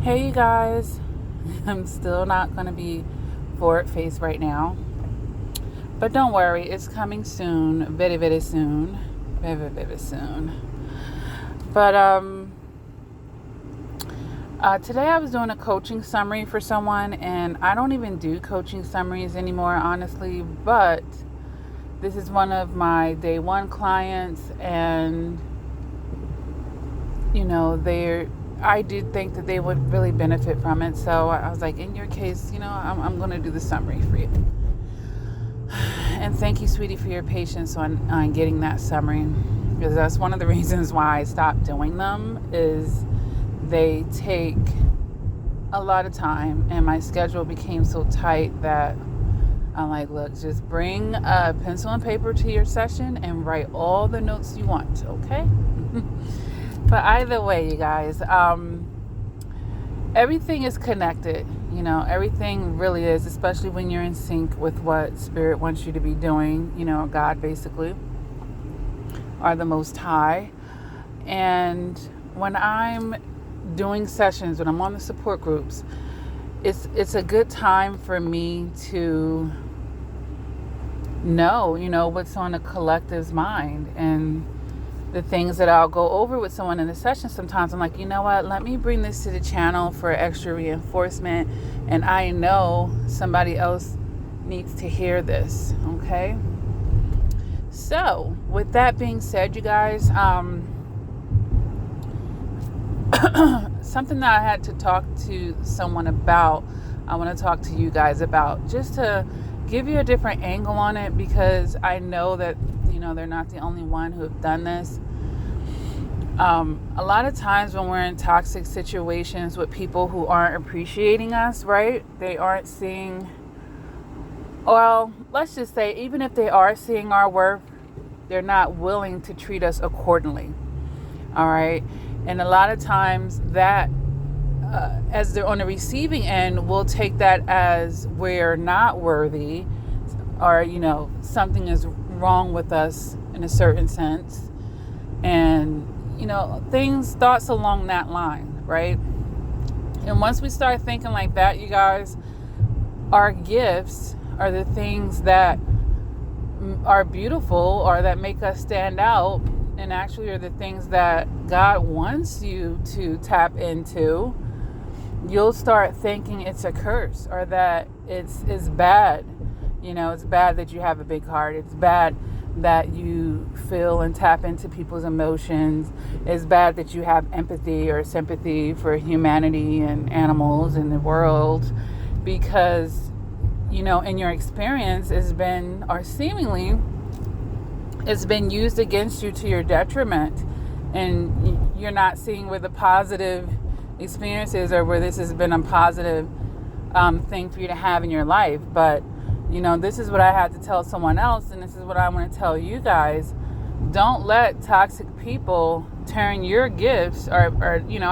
Hey, you guys. I'm still not going to be forward faced right now. But don't worry, it's coming soon. Very, very soon. Very, very soon. But today I was doing a coaching summary for someone, and I don't even do coaching summaries anymore, honestly. But this is one of my day one clients, and I did think that they would really benefit from it. So I was like, in your case, I'm going to do the summary for you. And thank you, sweetie, for your patience on getting that summary. Because that's one of the reasons why I stopped doing them is they take a lot of time. And my schedule became so tight that I'm like, look, just bring a pencil and paper to your session and write all the notes you want, okay? But either way, you guys, everything is connected. Everything really is, especially when you're in sync with what Spirit wants you to be doing, God basically, or the Most High. And when I'm doing sessions, when I'm on the support groups, it's a good time for me to know, what's on the collective's mind. And the things that I'll go over with someone in the session, sometimes I'm like, you know what, let me bring this to the channel for extra reinforcement. And I know somebody else needs to hear this, okay? So, with that being said, you guys, something that I had to talk to someone about, I want to talk to you guys about, just to give you a different angle on it, because I know that they're not the only one who have done this. A lot of times when we're in toxic situations with people who aren't appreciating us, right? They aren't seeing, well, let's just say, even if they are seeing our worth, they're not willing to treat us accordingly. All right. And a lot of times that, as they're on the receiving end, we'll take that as we're not worthy, or, something is wrong with us in a certain sense. And, thoughts along that line, right? And once we start thinking like that, you guys, our gifts are the things that are beautiful or that make us stand out, and actually are the things that God wants you to tap into. You'll start thinking it's a curse, or that it's bad. It's bad that you have a big heart. It's bad that you feel and tap into people's emotions. It's bad that you have empathy or sympathy for humanity and animals in the world, because, in your experience, it's been, or seemingly, it's been used against you to your detriment. And you're not seeing where the positive experiences, or where this has been a positive thing for you to have in your life. But this is what I had to tell someone else, and this is what I want to tell you guys. Don't let toxic people turn your gifts, or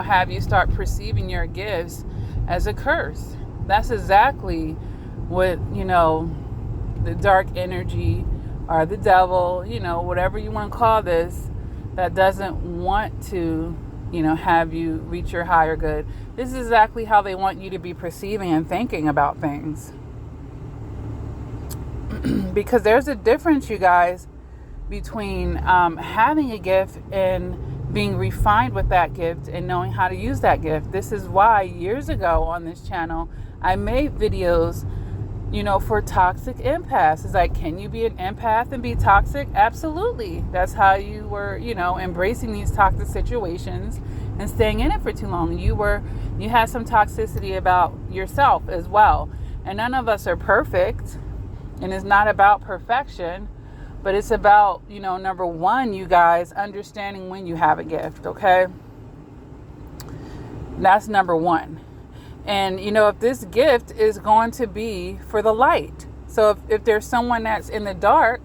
have you start perceiving your gifts as a curse. That's exactly what, the dark energy, or the devil, whatever you want to call this, that doesn't want to, have you reach your higher good. This is exactly how they want you to be perceiving and thinking about things. Because there's a difference, you guys, between having a gift and being refined with that gift and knowing how to use that gift. This is why years ago on this channel, I made videos, for toxic empaths. It's like, can you be an empath and be toxic? Absolutely. That's how you were, embracing these toxic situations and staying in it for too long. You had some toxicity about yourself as well. And none of us are perfect. And it's not about perfection, but it's about, number one, you guys, understanding when you have a gift, okay? That's number one. And, if this gift is going to be for the light. So if there's someone that's in the dark,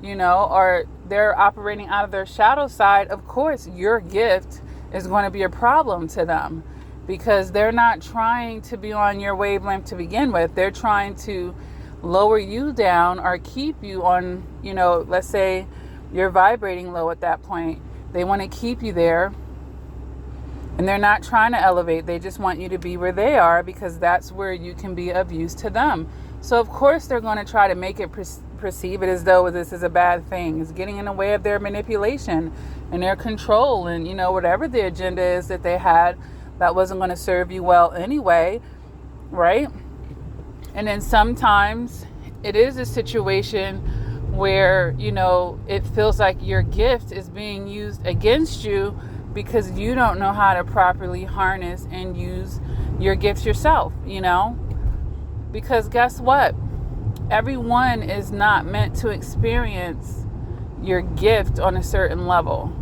or they're operating out of their shadow side, of course, your gift is going to be a problem to them, because they're not trying to be on your wavelength to begin with. They're trying to lower you down, or keep you on, let's say you're vibrating low at that point. They want to keep you there And they're not trying to elevate. They just want you to be where they are because that's where you can be of use to them. So, of course, they're going to try to make it perceive it as though this is a bad thing. It's getting in the way of their manipulation and their control and, whatever the agenda is that they had that wasn't going to serve you well anyway, right? And then sometimes it is a situation where, it feels like your gift is being used against you because you don't know how to properly harness and use your gifts yourself, Because guess what? Everyone is not meant to experience your gift on a certain level.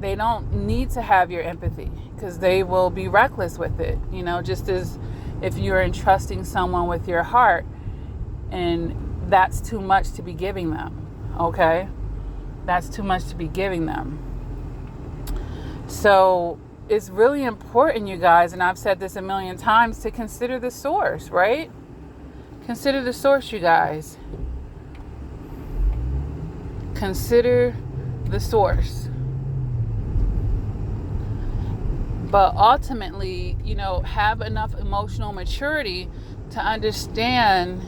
They don't need to have your empathy because they will be reckless with it, just as if you're entrusting someone with your heart and that's too much to be giving them, okay? That's too much to be giving them. So it's really important, you guys, and I've said this a million times, to consider the source, right? Consider the source, you guys. Consider the source. But ultimately, have enough emotional maturity to understand,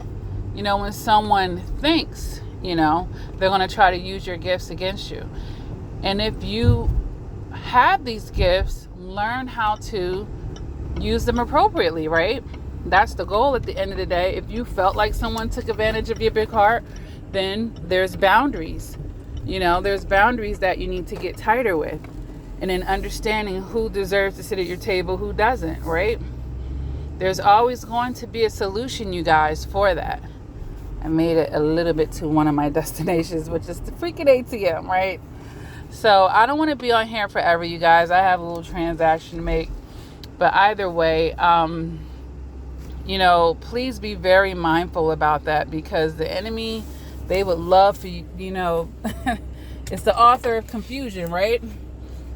when someone thinks, they're going to try to use your gifts against you. And if you have these gifts, learn how to use them appropriately, right? That's the goal at the end of the day. If you felt like someone took advantage of your big heart, then there's boundaries. There's boundaries that you need to get tighter with. And then understanding who deserves to sit at your table, who doesn't, right? There's always going to be a solution, you guys, for that. I made it a little bit to one of my destinations, which is the freaking ATM, right? So I don't want to be on here forever, you guys. I have a little transaction to make. But either way, please be very mindful about that because the enemy, they would love for you, it's the author of confusion, right?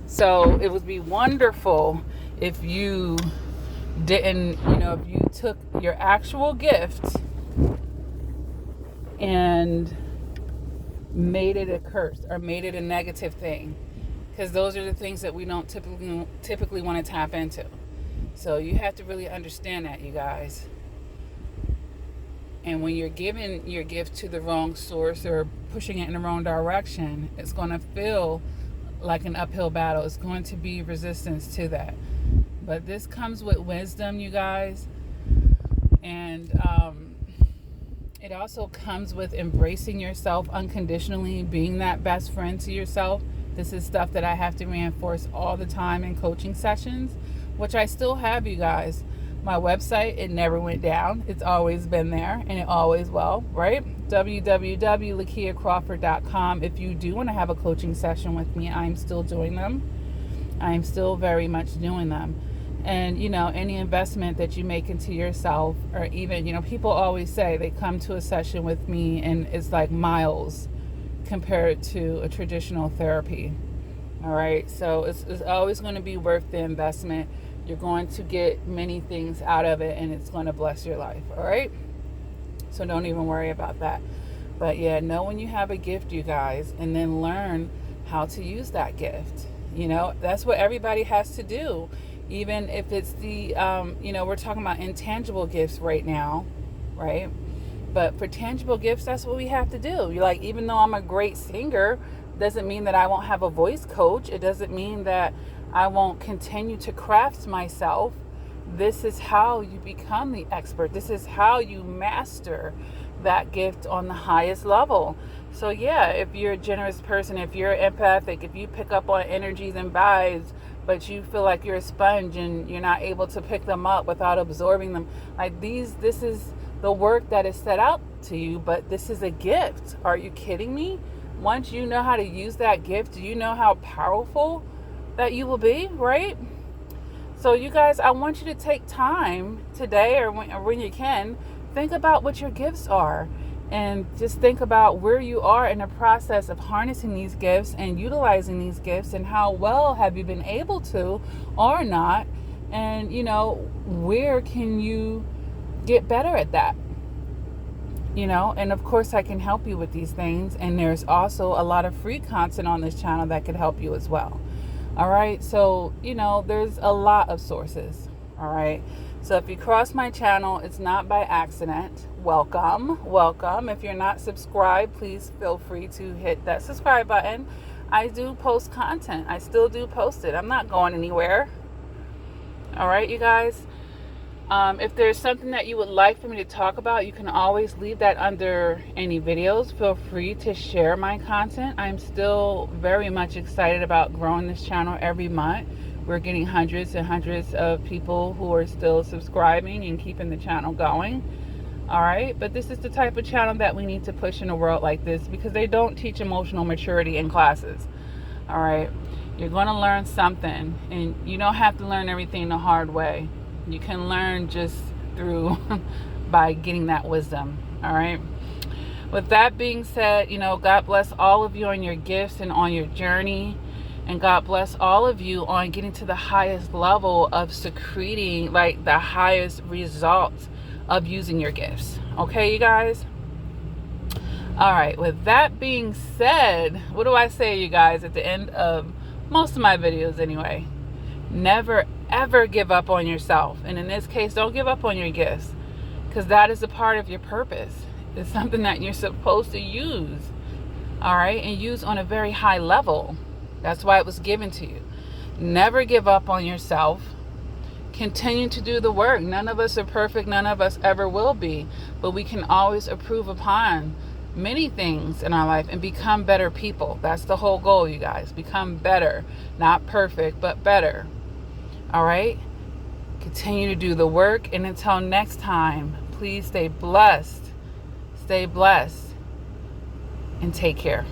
So it would be wonderful if you didn't, if you took your actual gift and made it a curse or made it a negative thing, because those are the things that we don't typically want to tap into. So you have to really understand that, you guys. And when you're giving your gift to the wrong source or pushing it in the wrong direction, it's going to feel like an uphill battle. It's going to be resistance to that. But this comes with wisdom, you guys. And it also comes with embracing yourself unconditionally, being that best friend to yourself. This is stuff that I have to reinforce all the time in coaching sessions, which I still have, you guys. My website, it never went down. It's always been there, and it always will, right? www.lakiacrawford.com. If you do want to have a coaching session with me, I'm still doing them. I'm still very much doing them. And, any investment that you make into yourself, or even, people always say they come to a session with me and it's like miles compared to a traditional therapy. All right. So it's always going to be worth the investment. You're going to get many things out of it and it's going to bless your life. All right. So don't even worry about that. But yeah, know when you have a gift, you guys, and then learn how to use that gift. That's what everybody has to do. Even if it's the, we're talking about intangible gifts right now, right? But for tangible gifts, that's what we have to do. Even though I'm a great singer, doesn't mean that I won't have a voice coach. It doesn't mean that I won't continue to craft myself. This is how you become the expert. This is how you master that gift on the highest level. So yeah, if you're a generous person, if you're empathic, if you pick up on energies and vibes, but you feel like you're a sponge and you're not able to pick them up without absorbing them, this is the work that is set out to you, but this is a gift. Are you kidding me? Once you know how to use that gift, do you know how powerful that you will be, right? So you guys, I want you to take time today or when you can, think about what your gifts are and just think about where you are in the process of harnessing these gifts and utilizing these gifts and how well have you been able to or not, and where can you get better at that. And of course I can help you with these things. And there's also a lot of free content on this channel that could help you as well. All right. So, there's a lot of sources. All right. So if you cross my channel, it's not by accident. Welcome. Welcome. If you're not subscribed, please feel free to hit that subscribe button. I do post content. I still do post it. I'm not going anywhere. All right, you guys. If there's something that you would like for me to talk about, you can always leave that under any videos. Feel free to share my content. I'm still very much excited about growing this channel every month. We're getting hundreds and hundreds of people who are still subscribing and keeping the channel going. All right, but this is the type of channel that we need to push in a world like this, because they don't teach emotional maturity in classes. All right, you're going to learn something, and you don't have to learn everything the hard way. You can learn just through by getting that wisdom. All right. With that being said, God bless all of you on your gifts and on your journey. And God bless all of you on getting to the highest level of secreting, like the highest results of using your gifts. Okay, you guys? All right. With that being said, what do I say, you guys, at the end of most of my videos anyway? Never, ever give up on yourself. And in this case, don't give up on your gifts, because that is a part of your purpose. It's something that you're supposed to use. All right. And use on a very high level. That's why it was given to you. Never give up on yourself. Continue to do the work. None of us are perfect. None of us ever will be. But we can always improve upon many things in our life and become better people. That's the whole goal, you guys. Become better. Not perfect, but better. All right? Continue to do the work. And until next time, please stay blessed. Stay blessed. And take care.